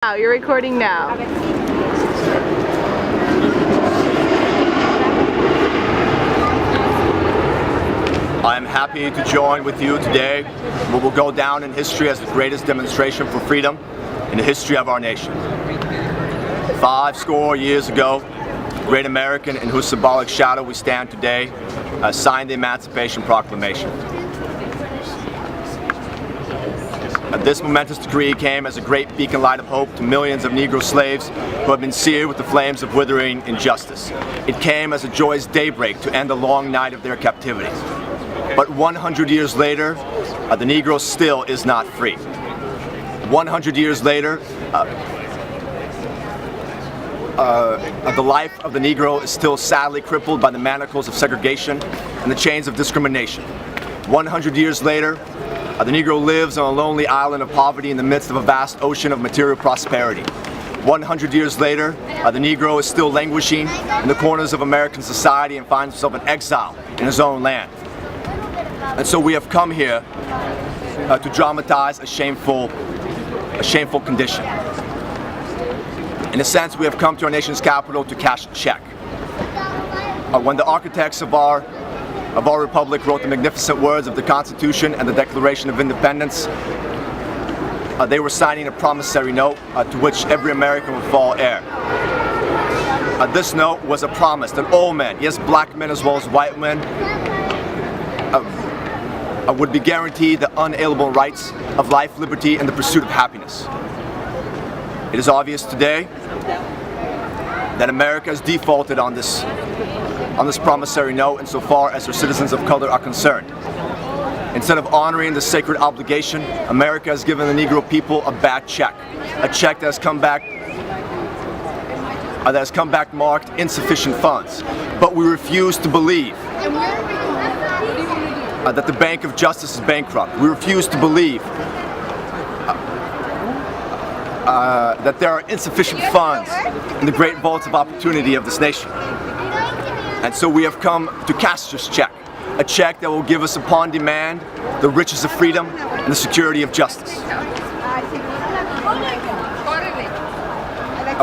You're recording now. I'm happy to join with you today what will go down in history as the greatest demonstration for freedom in the history of our nation. 50 years ago, the great American in whose symbolic shadow we stand today signed the Emancipation Proclamation. This momentous decree came as a great beacon light of hope to millions of Negro slaves who have been seared with the flames of withering injustice. It came as a joyous daybreak to end the long night of their captivity. But 100 years later, the Negro still is not free. 100 years later, the life of the Negro is still sadly crippled by the manacles of segregation and the chains of discrimination. 100 years later, the Negro lives on a lonely island of poverty in the midst of a vast ocean of material prosperity. 100 years later, the Negro is still languishing in the corners of American society and finds himself in exile in his own land. And so we have come here to dramatize a shameful condition. In a sense, we have come to our nation's capital to cash a check. When the architects of our republic wrote the magnificent words of the Constitution and the Declaration of Independence, they were signing a promissory note to which every American would fall heir. This note was a promise that all men, yes, black men as well as white men, would be guaranteed the unalienable rights of life, liberty, and the pursuit of happiness. It is obvious today that America has defaulted on this promissory note insofar as her citizens of color are concerned. Instead of honoring the sacred obligation, America has given the Negro people a bad check. A check that has come back marked insufficient funds. But we refuse to believe that the Bank of Justice is bankrupt. We refuse to believe that there are insufficient funds in the great vaults of opportunity of this nation. And so we have come to cash this check, a check that will give us upon demand the riches of freedom and the security of justice.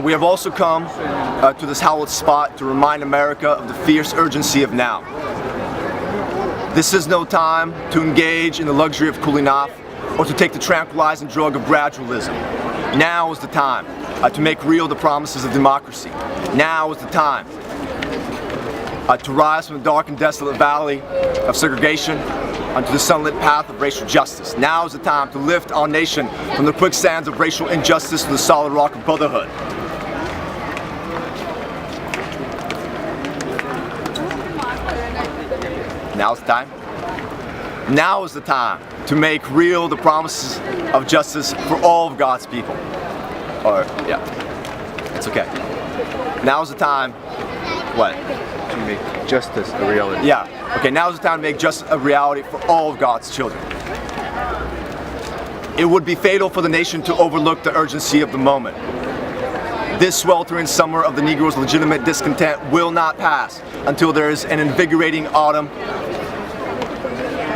We have also come to this hallowed spot to remind America of the fierce urgency of now. This is no time to engage in the luxury of cooling off or to take the tranquilizing drug of gradualism. Now is the time to make real the promises of democracy. Now is the time to rise from the dark and desolate valley of segregation onto the sunlit path of racial justice. Now is the time to lift our nation from the quicksands of racial injustice to the solid rock of brotherhood. Now is the time. Now is the time to make real the promises of justice for all of God's people. Or, yeah, it's okay. Now is the time, what? To make justice a reality. Yeah, okay, now is the time to make justice a reality for all of God's children. It would be fatal for the nation to overlook the urgency of the moment. This sweltering summer of the Negro's legitimate discontent will not pass until there is an invigorating autumn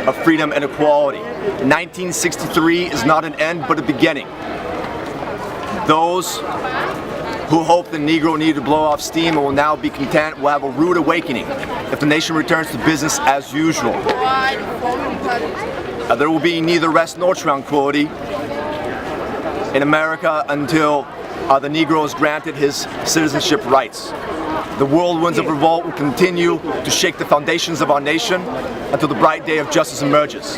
of freedom and equality. 1963 is not an end but a beginning. Those who hope the Negro needed to blow off steam and will now be content will have a rude awakening if the nation returns to business as usual. There will be neither rest nor tranquility in America until the Negro is granted his citizenship rights. The whirlwinds of revolt will continue to shake the foundations of our nation until the bright day of justice emerges.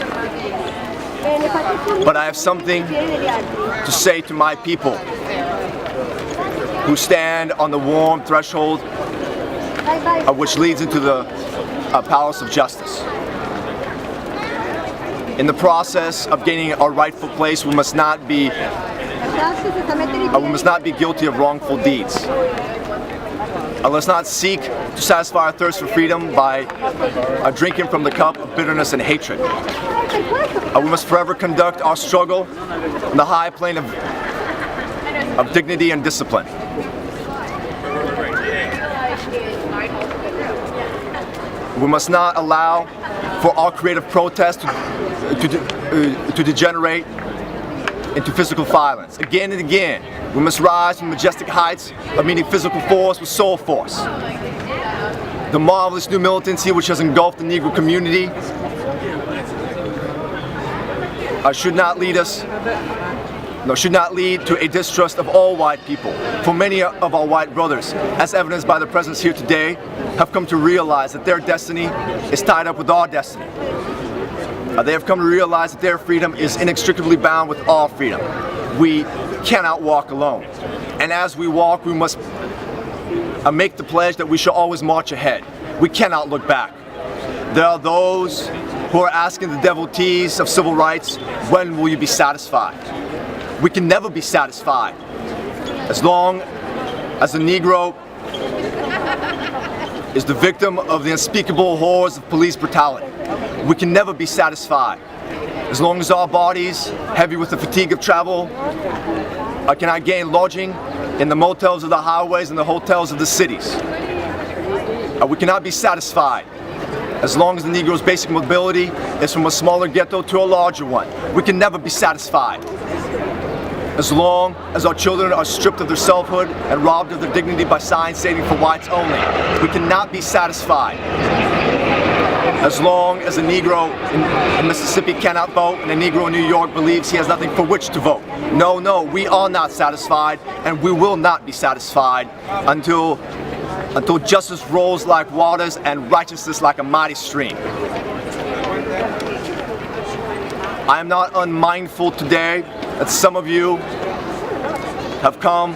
But I have something to say to my people who stand on the warm threshold which leads into the Palace of Justice. In the process of gaining our rightful place, we must not be guilty of wrongful deeds. Let's not seek to satisfy our thirst for freedom by drinking from the cup of bitterness and hatred. We must forever conduct our struggle on the high plane of dignity and discipline. We must not allow for our creative protest to degenerate into physical violence. Again and again, We must rise from majestic heights of meeting physical force with soul force. The marvelous new militancy which has engulfed the Negro community should not lead to a distrust of all white people. For many of our white brothers, as evidenced by their presence here today, have come to realize that their destiny is tied up with our destiny. They have come to realize that their freedom is inextricably bound with our freedom. We cannot walk alone. And as we walk, we must make the pledge that we shall always march ahead. We cannot look back. There are those who are asking the devotees of civil rights, when will you be satisfied? We can never be satisfied as long as the Negro is the victim of the unspeakable horrors of police brutality. We can never be satisfied as long as our bodies, heavy with the fatigue of travel, cannot gain lodging in the motels of the highways and the hotels of the cities. We cannot be satisfied as long as the Negro's basic mobility is from a smaller ghetto to a larger one. We can never be satisfied as long as our children are stripped of their selfhood and robbed of their dignity by signs stating for whites only. We cannot be satisfied as long as a Negro in Mississippi cannot vote and a Negro in New York believes he has nothing for which to vote. No, we are not satisfied, and we will not be satisfied until justice rolls like waters and righteousness like a mighty stream. I am not unmindful today that some of you have come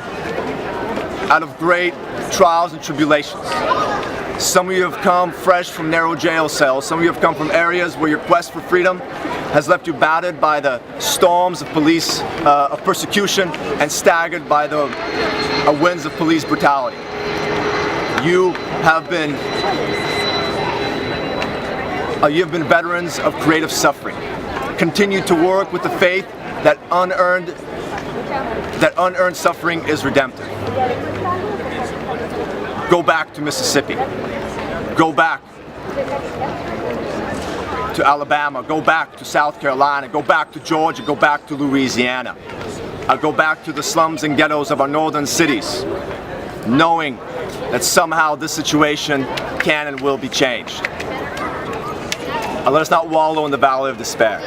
out of great trials and tribulations. Some of you have come fresh from narrow jail cells. Some of you have come from areas where your quest for freedom has left you battered by the storms of police of persecution and staggered by the winds of police brutality. You have been veterans of creative suffering. Continue to work with the faith that unearned suffering is redemptive. Go back to Mississippi. Go back to Alabama. Go back to South Carolina. Go back to Georgia. Go back to Louisiana. Go back to the slums and ghettos of our northern cities, knowing that somehow this situation can and will be changed. Let us not wallow in the valley of despair.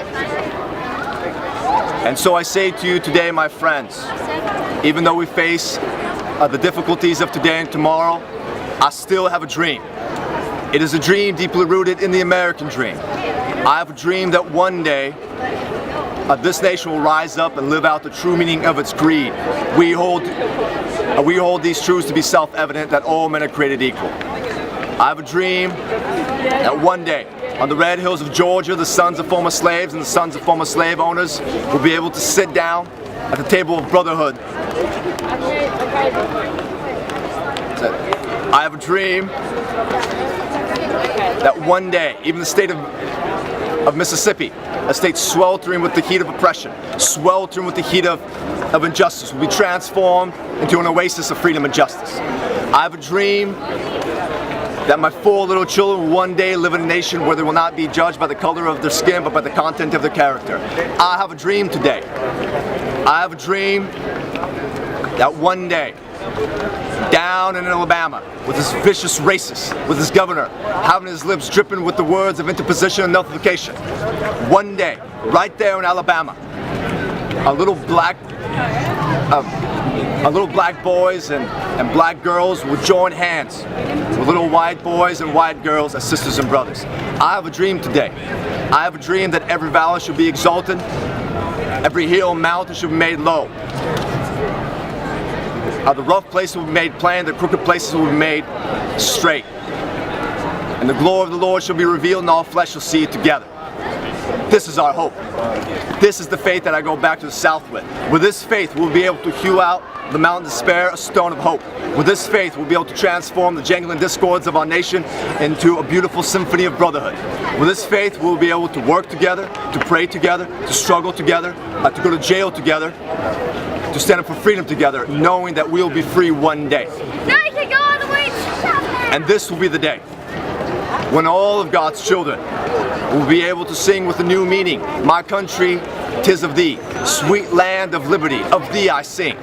And so I say to you today, my friends, even though we face the difficulties of today and tomorrow, I still have a dream. It is a dream deeply rooted in the American dream. I have a dream that one day this nation will rise up and live out the true meaning of its creed. We hold these truths to be self-evident, that all men are created equal. I have a dream that one day, on the red hills of Georgia, the sons of former slaves and the sons of former slave owners will be able to sit down at the table of brotherhood. I have a dream that one day, even the state of Mississippi, a state sweltering with the heat of oppression, sweltering with the heat of injustice, will be transformed into an oasis of freedom and justice. I have a dream that my 4 little children will one day live in a nation where they will not be judged by the color of their skin, but by the content of their character. I have a dream today. I have a dream that one day, down in Alabama, with this vicious racist, with his governor, having his lips dripping with the words of interposition and nullification, one day, right there in Alabama, little black boys and black girls will join hands with little white boys and white girls as sisters and brothers. I have a dream today. I have a dream that every valley should be exalted, every hill and mountain should be made low. The rough places will be made plain, the crooked places will be made straight. And the glory of the Lord shall be revealed, and all flesh shall see it together. This is our hope. This is the faith that I go back to the South with. With this faith, we'll be able to hew out the mountain of despair a stone of hope. With this faith, we'll be able to transform the jangling discords of our nation into a beautiful symphony of brotherhood. With this faith, we'll be able to work together, to pray together, to struggle together, to go to jail together, to stand up for freedom together, knowing that we'll be free one day. And this will be the day when all of God's children will be able to sing with a new meaning. My country 'Tis of thee, sweet land of liberty, of thee I sing.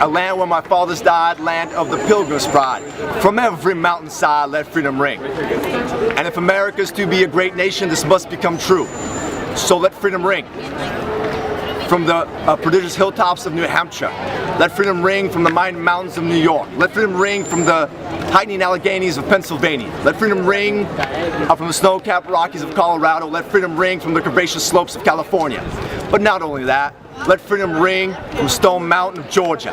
A land where my fathers died, land of the pilgrim's pride. From every mountainside let freedom ring. And if America's to be a great nation, this must become true. So let freedom ring. From the prodigious hilltops of New Hampshire. Let freedom ring from the mighty mountains of New York. Let freedom ring from the tightening Alleghenies of Pennsylvania. Let freedom ring from the snow-capped Rockies of Colorado. Let freedom ring from the curvaceous slopes of California. But not only that, let freedom ring from Stone Mountain of Georgia.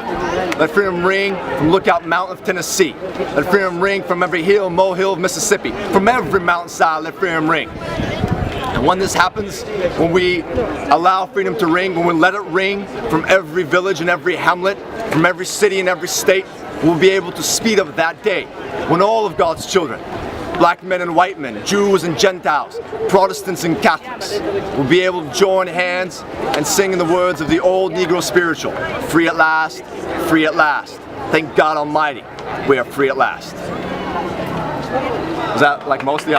Let freedom ring from Lookout Mountain of Tennessee. Let freedom ring from every hill, molehill of Mississippi. From every mountainside, let freedom ring. And when this happens, when we allow freedom to ring, when we let it ring from every village and every hamlet, from every city and every state, we'll be able to speed up that day when all of God's children, black men and white men, Jews and Gentiles, Protestants and Catholics, will be able to join hands and sing in the words of the old Negro spiritual, free at last, free at last. Thank God Almighty, we are free at last. Was that like most of the